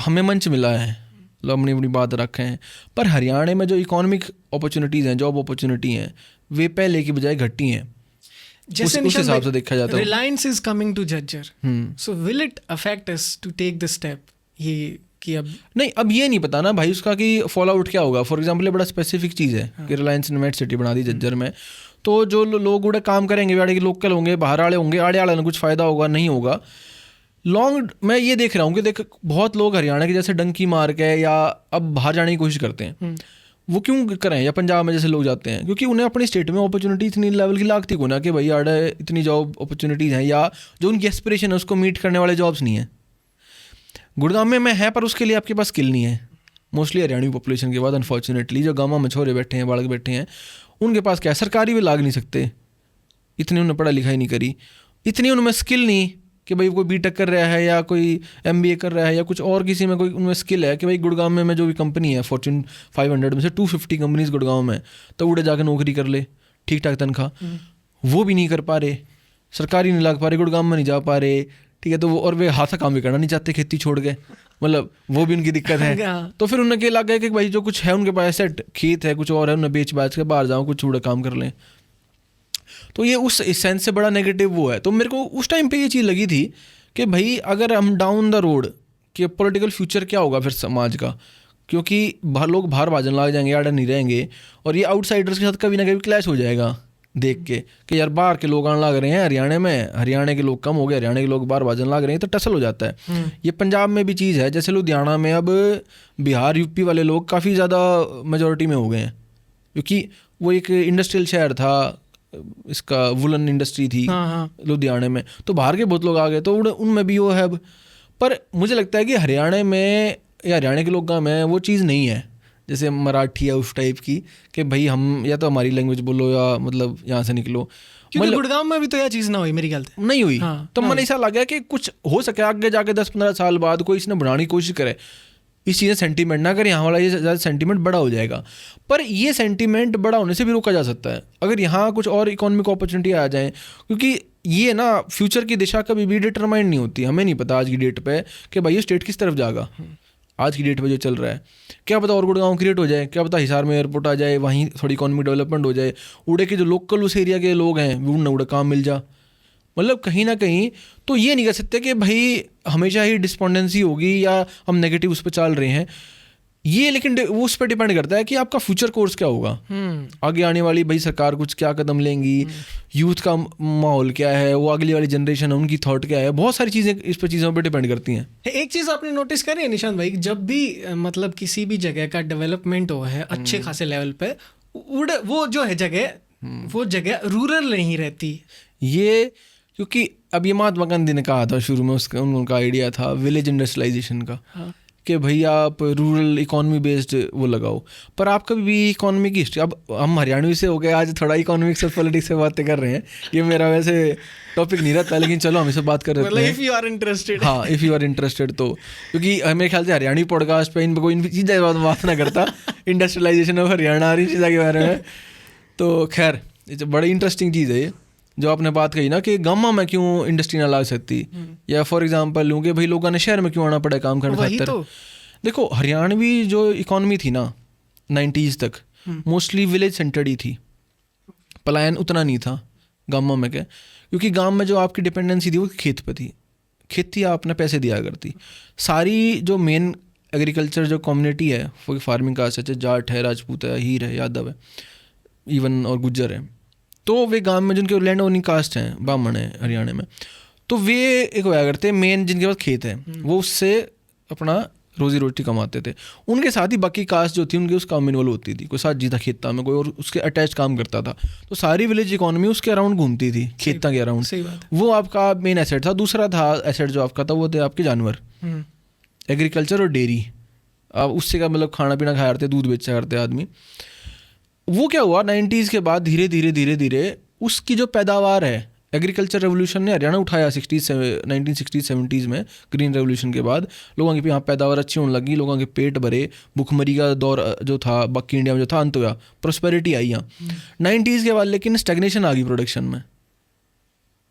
हमें मंच मिला है, लोग अपनी अपनी बात रखे हैं, पर हरियाणा में जो इकोनॉमिक अपॉर्चुनिटीज़ हैं, जॉब अपॉर्चुनिटी हैं, वे पहले की बजाय घटी हैं। जैसे उस हिसाब से देखा जाता है। Reliance is coming to Jhajjar, so will it affect us to take the step? ये कि अब नहीं, अब ये नहीं पता ना भाई उसका कि फॉल आउट क्या होगा। फॉर एग्जांपल ये बड़ा स्पेसिफिक चीज़ है कि रिलायंस ने मेट सिटी बना दी झज्जर में, तो जो लोग उड़े काम करेंगे आड़े के लोकल होंगे, बाहर आड़े होंगे, आड़े आड़े कुछ फ़ायदा होगा नहीं होगा। लॉन्ग मैं ये देख रहा हूँ कि देख बहुत लोग हरियाणा के जैसे डंकी मार के या अब बाहर जाने की कोशिश करते हैं। वो क्यों करें? या पंजाब में जैसे लोग जाते हैं, क्योंकि उन्हें अपनी स्टेट में अपॉर्चुनिटी इतनी लेवल की लागती को ना कि भाई आड़े इतनी जॉब अपॉर्चुनिटीज़ हैं, या जो उनकी एस्पिरेशन है उसको मीट करने वाले जॉब्स नहीं है। गुड़गांव में है पर उसके लिए आपके पास स्किल नहीं है। मोस्टली हरियाणवी पॉपुलेशन के बाद अनफॉर्चुनेटली जो गाँव में छोरे बैठे हैं, बालक बैठे हैं, उनके पास क्या है, सरकारी भी लाग नहीं सकते, इतनी उन्हें पढ़ाई लिखाई नहीं करी, इतनी उनमें स्किल नहीं कि भाई कोई बीटेक कर रहा है या कोई MBA कर रहा है या कुछ और किसी में कोई उनमें स्किल है कि भाई गुड़गांव में जो भी कंपनी है फॉर्च्यून 500 में से 250 कंपनीज गुड़गांव में, तो उड़े जाकर नौकरी कर ले, ठीक ठाक तनख्वाह, वो भी नहीं कर पा रहे, सरकारी नहीं लग पा रहे, गुड़गांव में नहीं जा पा रहे, ठीक है। तो वो और वे हाथ का काम भी करना नहीं चाहते, खेती छोड़ के, मतलब वो भी उनकी दिक्कत है। तो फिर उन्हें क्या लग गया कि भाई जो कुछ है उनके पास एसेट खेत है, कुछ और है, उन्हें बेच बाच के बाहर जाओ, कुछ उड़े काम कर लें। तो ये उस सेंस से बड़ा नेगेटिव वो है। तो मेरे को उस टाइम पे ये चीज़ लगी थी कि भाई अगर हम डाउन द रोड कि पॉलिटिकल फ्यूचर क्या होगा फिर समाज का, क्योंकि लोग बाहर भाजन लग जाएंगे, आड़े नहीं रहेंगे, और ये आउटसाइडर्स के साथ कभी ना कभी क्लैश हो जाएगा देख के कि यार बाहर के लोग आने लग रहे हैं हरियाणा में, हरियाणा के लोग कम हो गए, हरियाणा के लोग बाहर भाजन लग रहे हैं, तो टसल हो जाता है। ये पंजाब में भी चीज़ है, जैसे लुधियाना में अब बिहार यूपी वाले लोग काफ़ी ज़्यादा मेजॉरिटी में हो गए हैं, क्योंकि वो एक इंडस्ट्रियल शहर था, इसका वुलन इंडस्ट्री थी लुधियाना में, तो बाहर के बहुत लोग आ गए, तो उनमें भी वो है अब। पर मुझे लगता है कि हरियाणा में या हरियाणा के लोग में वो चीज़ नहीं है जैसे मराठी है उस टाइप की कि भाई हम या तो हमारी लैंग्वेज बोलो या मतलब यहाँ से निकलो। क्योंकि गुड़गांव में भी तो यह चीज़ ना हुई, मेरी ख्याल से नहीं हुई। तो मन ऐसा लगा कि कुछ हो सके आगे जाके 10-15 साल बाद कोई इसने बढ़ाने की कोशिश करे, इस चीज़ें सेंटीमेंट ना करें, यहाँ वाला ये ज़्यादा सेंटीमेंट बड़ा हो जाएगा। पर ये सेंटीमेंट बड़ा होने से भी रोका जा सकता है अगर यहाँ कुछ और इकोनॉमिक अपॉर्चुनिटी आ जाए, क्योंकि ये ना फ्यूचर की दिशा कभी भी डिटरमाइंड नहीं होती। हमें नहीं पता आज की डेट पे कि भाई ये स्टेट किस तरफ जाएगा। आज की डेट पे जो चल रहा है, क्या पता और गुड़गांव क्रिएट हो जाए, क्या पता हिसार में एयरपोर्ट आ जाए, वहीं थोड़ी इकोनॉमिक डेवलपमेंट हो जाए, उड़े के जो लोकल उस एरिया के लोग हैं उन्हें उड़े काम मिल जा। मतलब कहीं ना कहीं तो ये नहीं कह सकते कि भाई हमेशा ही डिस्पोंडेंसी होगी या हम नेगेटिव उस पर चल रहे हैं ये, लेकिन वो उस पर डिपेंड करता है कि आपका फ्यूचर कोर्स क्या होगा, आगे आने वाली भाई सरकार कुछ क्या कदम लेंगी, यूथ का माहौल क्या है, वो अगली वाली जनरेशन है उनकी थॉट क्या है, बहुत सारी चीज़ें इस पर चीज़ों पर डिपेंड करती हैं। एक चीज़ आपने नोटिस करी है निशांत भाई, जब भी मतलब किसी भी जगह का डेवलपमेंट हो है अच्छे खासे लेवल पे, वो जो है जगह, वो जगह रूरल नहीं रहती। ये क्योंकि अब ये महात्मा गांधी ने कहा था शुरू में, उसका उनका आइडिया था विलेज इंडस्ट्रियलाइजेशन का, कि भाई आप रूरल इकोनॉमी बेस्ड वो लगाओ। पर आप कभी भी इकोनॉमी की हिस्ट्री, अब हम हरियाणवी से हो गए आज थोड़ा इकोनॉमिक्स और पॉलिटिक्स से बातें कर रहे हैं, ये मेरा वैसे टॉपिक नहीं रहता, लेकिन चलो हम इसे बात कर रहे हैं। इफ़ यू आर इंटरेस्टेड, हाँ इफ़ यू आर इंटरेस्टेड, तो क्योंकि मेरे ख्याल से हरियाणवी पॉडकास्ट पे इन कोई इन चीज़ें बात ना करता इंडस्ट्रियलाइजेशन ऑफ हरियाणा और इन चीज़ों के बारे में। तो खैर ये बड़ी इंटरेस्टिंग चीज़ है ये जो आपने बात कही ना कि गाँव में क्यों इंडस्ट्री ना ला सकती, या फॉर एग्जांपल लूँ कि भाई लोगों ने शहर में क्यों आना पड़ा काम करने खातिर। देखो हरियाणवी जो इकोनॉमी थी ना 90s तक मोस्टली विलेज सेंटर्ड ही थी, पलायन उतना नहीं था गाँव में क्या, क्योंकि गाँव में जो आपकी डिपेंडेंसी थी वो खेत पर थी, खेती आपने पैसे दिया करती। सारी जो मेन एग्रीकल्चर जो कम्युनिटी है वो फार्मिंग कास्ट है, जाट है, राजपूत है, हीर है, यादव है, इवन और गुज्जर है, तो वे गांव में जिनके लैंड ओनिंग कास्ट हैं, ब्राह्मण है हरियाणा में, तो वे एक होया करते मेन जिनके पास खेत है वो उससे अपना रोजी रोटी कमाते थे। उनके साथ ही बाकी कास्ट जो थी उनकी उस काम में इन्वॉल्व होती थी, कोई साथ जीता खेता में, कोई और उसके अटैच काम करता था। तो सारी विलेज इकोनॉमी उसके अराउंड घूमती थी, खेता के अराउंड। वो आपका मेन एसेट था। दूसरा था एसेट जो आपका था वो थे आपके जानवर, एग्रीकल्चर और डेयरी। आप उससे का मतलब खाना पीना खाया करते, दूध बेचा करते आदमी। वो क्या हुआ 90s के बाद धीरे धीरे उसकी जो पैदावार है, एग्रीकल्चर रेवोल्यूशन ने हरियाणा उठाया 1960s-70s में, ग्रीन रेवोल्यूशन के बाद लोगों की यहाँ पैदावार अच्छी होने लगी, लोगों के पेट भरे, भुखमरी का दौर जो था बाकी इंडिया में जो था अंत हुआ, प्रोस्पेरिटी आई यहाँ 90s के बाद। लेकिन स्टैग्नेशन आ गई प्रोडक्शन में,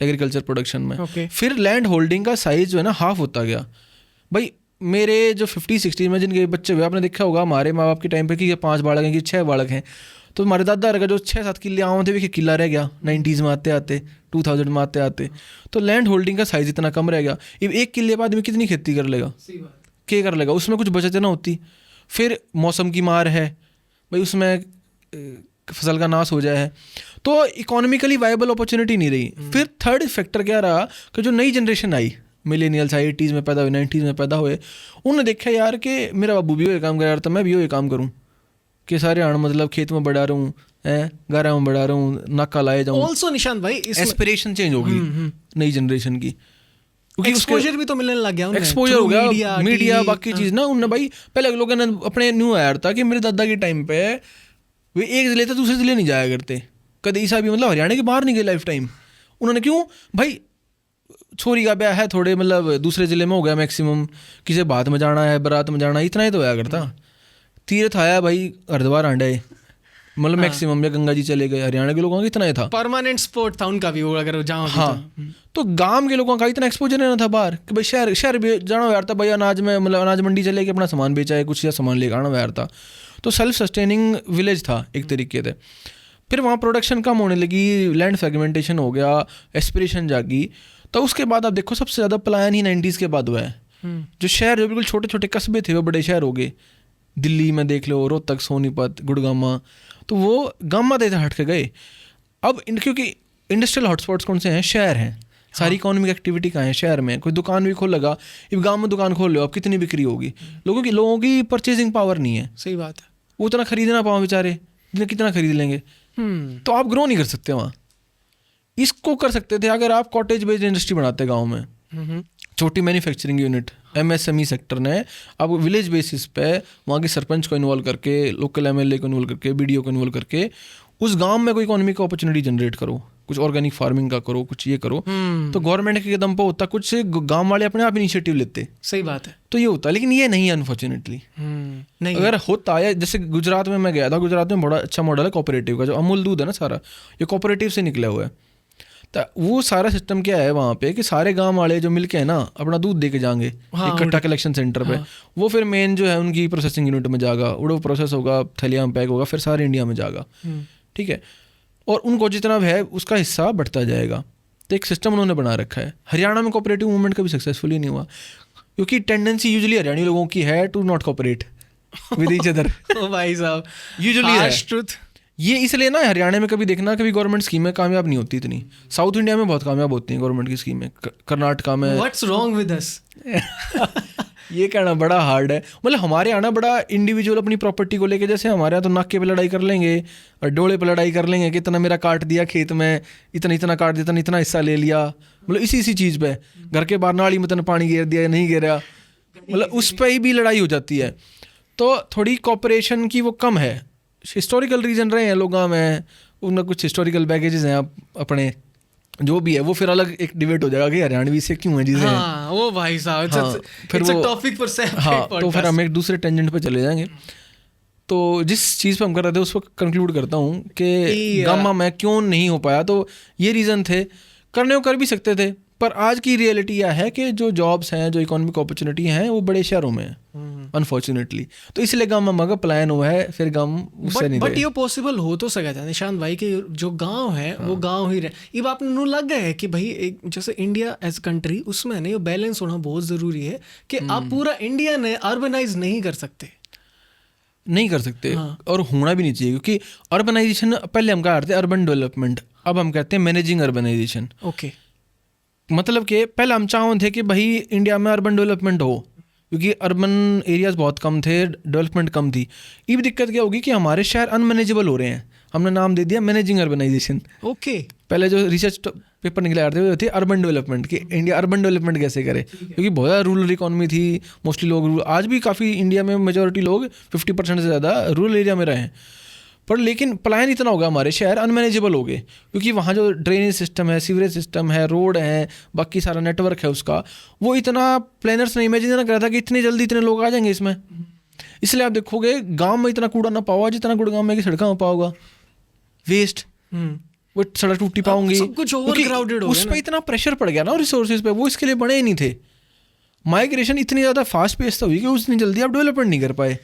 एग्रीकल्चर प्रोडक्शन में। फिर लैंड होल्डिंग का साइज जो है ना हाफ होता गया। भाई मेरे जो 50-60 में जिनके बच्चे हुए, आपने देखा होगा हमारे माँ बाप के टाइम पे कि 5 बालक हैं कि 6 बालक हैं, तो हमारे दादा का जो 6-7 किले आम थे, भी किला रह गया 90s में आते आते, 2000 में आते आते। तो लैंड होल्डिंग का साइज़ इतना कम रह गया। अब 1 किले पर आदमी कितनी खेती कर लेगा, क्या कर लेगा, उसमें कुछ बचत ना होती। फिर मौसम की मार है भाई, उसमें फसल का नाश हो जाए है, तो इकोनॉमिकली वायबल अपॉर्चुनिटी नहीं रही। फिर थर्ड फैक्टर क्या रहा कि जो नई जनरेशन आई, मिलेनियल्स आई, 80s में पैदा हुए, 90s में पैदा हुए, उन्होंने देखा यार कि मेरा बाबू भी वो काम कर रहा था, मैं भी वो काम करूँ कि सारे आण मतलब खेत में बढ़ा रहा हूँ, गारा में बढ़ा रहा हूँ, नाका लाए जाऊँ। ऑल्सो निशांत भाई एस्पिरेशन चेंज होगी नई जनरेशन की, क्योंकि एक्सपोजर भी तो मिलने लग गया, एक्सपोजर हो गया, मीडिया बाकी चीज़ ना। उनने भाई पहले लोगों ने अपने न्यू आया था कि मेरे दादा के टाइम पे वे एक ज़िले से दूसरे ज़िले नहीं जाया करते, कभी ईसा भी मतलब हरियाणा के बाहर नहीं गए लाइफ टाइम। उन्होंने क्यों भाई, छोरी का ब्याह है थोड़े मतलब दूसरे ज़िले में हो गया मैक्सिमम, किसी बात में जाना है, बारात में जाना, इतना ही तो होया करता। तीर्थ आया भाई, हरिद्वार आंडे मतलब मैक्सिमम, या गंगा जी चले गए। हरियाणा के लोगों का इतना ही था, परमानेंट स्पोर्ट था उनका भी वो, अगर जाओ। हाँ, तो गांव के लोगों का इतना एक्सपोजर नहीं था बाहर कि भाई शहर भी जाना यार था भाई, अनाज में मतलब अनाज मंडी चले के अपना सामान बेचा है कुछ, या सामान लेकर आना यार था। तो सेल्फ सस्टेनिंग विलेज था एक तरीके से। फिर वहाँ प्रोडक्शन कम होने लगी, लैंड फ्रेगमेंटेशन हो गया, एस्पिरेशन जागी। तो उसके बाद आप देखो सबसे ज़्यादा पलायन ही 90s के बाद हुआ है। जो शहर जो बिल्कुल छोटे छोटे कस्बे थे वो बड़े शहर हो गए। दिल्ली में देख लो, रोहतक, सोनीपत, गुड़गामा, तो वो गामा देते हट के गए। अब क्योंकि इंडस्ट्रियल हॉटस्पॉट्स कौन से हैं, शहर हैं। सारी इकोनॉमिक एक्टिविटी कहाँ है, शहर में। कोई दुकान भी खोल लगा, अब गांव में दुकान खोल लो, अब कितनी बिक्री होगी। लोगों की परचेजिंग पावर नहीं है। सही बात है, वो उतना खरीद ना पाओ बेचारे, जिन्हें कितना खरीद लेंगे। तो आप ग्रो नहीं कर सकते वहाँ। इसको कर सकते थे अगर आप कॉटेज बेस्ड इंडस्ट्री बनाते गाँव में, छोटी मैन्युफैक्चरिंग यूनिट, MSME सेक्टर ने। अब विलेज बेसिस पे वहाँ के सरपंच को इन्वॉल्व करके, लोकल MLA को इन्वॉल्व करके, BDO को इन्वॉल्व करके उस गांव में कोई इकोनॉमिक अपॉर्चुनिटी जनरेट करो, कुछ ऑर्गेनिक फार्मिंग का करो, कुछ ये करो। तो गवर्नमेंट के कदम पर होता, कुछ गांव वाले अपने आप इनिशिएटिव लेते। सही बात है, तो ये होता, लेकिन ये नहीं है अनफॉर्चुनेटली। नहीं अगर होता है, जैसे गुजरात में मैं गया था, गुजरात में बड़ा अच्छा मॉडल है कोऑपरेटिव का, जो अमूल दूध है ना सारा, ये कोऑपरेटिव से निकला हुआ है। तो वो सारा सिस्टम क्या है वहाँ पे कि सारे गांव वाले जो मिलके है ना अपना दूध दे के जाएंगे इकट्ठा कलेक्शन सेंटर पे। वो फिर मेन जो है उनकी प्रोसेसिंग यूनिट में जाएगा, वो प्रोसेस होगा, थैलिया में पैक होगा, फिर सारे इंडिया में जाएगा। ठीक है, और उनको जितना है उसका हिस्सा बढ़ता जाएगा। तो एक सिस्टम उन्होंने बना रखा है। हरियाणा में कोऑपरेटिव मूवमेंट कभी सक्सेसफुली नहीं हुआ, क्योंकि टेंडेंसी यूजुअली हरियाणी लोगों की है to not cooperate with each other. भाई साहब, यूजुअली है ट्रुथ। ये इसलिए ना हरियाणा में कभी देखना, कभी गवर्नमेंट स्कीमें कामयाब नहीं होती इतनी। साउथ इंडिया में बहुत कामयाब होती हैं गवर्नमेंट की स्कीमें, कर्नाटका में। What's wrong with us? ये कहना बड़ा हार्ड है। मतलब हमारे यहाँ ना बड़ा इंडिविजुअल अपनी प्रॉपर्टी को लेके, जैसे हमारे यहाँ तो नाके पे लड़ाई कर लेंगे और डोले पे लड़ाई कर लेंगे कि इतना मेरा काट दिया खेत में, इतना इतना काट दिया, इतना हिस्सा ले लिया। मतलब इसी चीज़ पे घर के बाहर नाली में इतना पानी गिर दिया या नहीं गिरा, मतलब उस पर ही भी लड़ाई हो जाती है। तो थोड़ी कॉपरेशन की वो कम है। हिस्टोरिकल रीजन रहे हैं लोग में, उनमें कुछ हिस्टोरिकल बैगेजेस हैं अपने, जो भी है वो फिर अलग एक डिबेट हो जाएगा कि हरियाणवी से क्यों है चीज़ें। हाँ, वो भाई साहब, फिर वो टॉपिक पर से। हाँ, तो फिर हम एक दूसरे टेंजेंट पे चले जाएंगे। तो जिस चीज़ पे हम कर रहे थे उस पर कंक्लूड करता हूँ कि गामा में क्यों नहीं हो पाया। तो ये रीज़न थे, करने को कर भी सकते थे, पर आज की रियलिटी यह है कि जो जॉब्स हैं, जो इकोनॉमिक अपॉर्चुनिटी हैं, वो बड़े शहरों में है अनफॉर्चुनेटली। तो इसलिए गाँव का प्लान हुआ है, फिर गाँव उससे नहीं। बट ये पॉसिबल हो तो सका था निशांत भाई कि जो गांव है वो गांव ही रहे। ये आपने नू लग गया है कि भाई एक जैसे इंडिया एज कंट्री, उसमें नहीं बैलेंस होना बहुत ज़रूरी है कि आप पूरा इंडिया ने अर्बनाइज नहीं कर सकते। और होना भी नहीं चाहिए, क्योंकि अर्बनाइजेशन पहले हम कहा करते अर्बन डेवलपमेंट, अब हम कहते हैं मैनेजिंग अर्बनाइजेशन। ओके, मतलब कि पहले हम चाहते थे कि भाई इंडिया में अर्बन डेवलपमेंट हो, क्योंकि अर्बन एरियाज बहुत कम थे, डेवलपमेंट कम थी। ये भी दिक्कत क्या होगी कि हमारे शहर अनमैनेजेबल हो रहे हैं, हमने नाम दे दिया मैनेजिंग अर्बनाइजेशन। ओके, पहले जो रिसर्च पेपर निकले आते थे अर्बन डेवलपमेंट, कि इंडिया अर्बन डेवलपमेंट कैसे करे, क्योंकि बहुत ज़्यादा रूरल इकोनॉमी थी, मोस्टली लोग आज भी काफ़ी इंडिया में मेजोरिटी लोग 50% से ज़्यादा रूरल एरिया में रहे हैं। पर लेकिन पलायन इतना होगा, हमारे शहर अनमैनेजेबल हो गए, क्योंकि वहाँ जो ड्रेनेज सिस्टम है, सीवरेज सिस्टम है, रोड है, बाकी सारा नेटवर्क है उसका, वो इतना प्लानर्स ने इमेजिन ना करा था कि इतनी जल्दी इतने लोग आ जाएंगे इसमें। इसलिए आप देखोगे गांव में इतना कूड़ा ना पाओगा जितना गुड़गांव में की सड़कों में पाओगा। वेस्ट, वो सड़क टूटी पाऊंगी, सब कुछ ओवरक्राउडेड हो गया, उस पर इतना प्रेशर पड़ गया ना रिसोर्सेज पे, वो इसके लिए बने ही नहीं थे। माइग्रेशन इतनी ज़्यादा फास्ट पेस हुई कि उतनी जल्दी आप डेवलपमेंट नहीं कर पाए।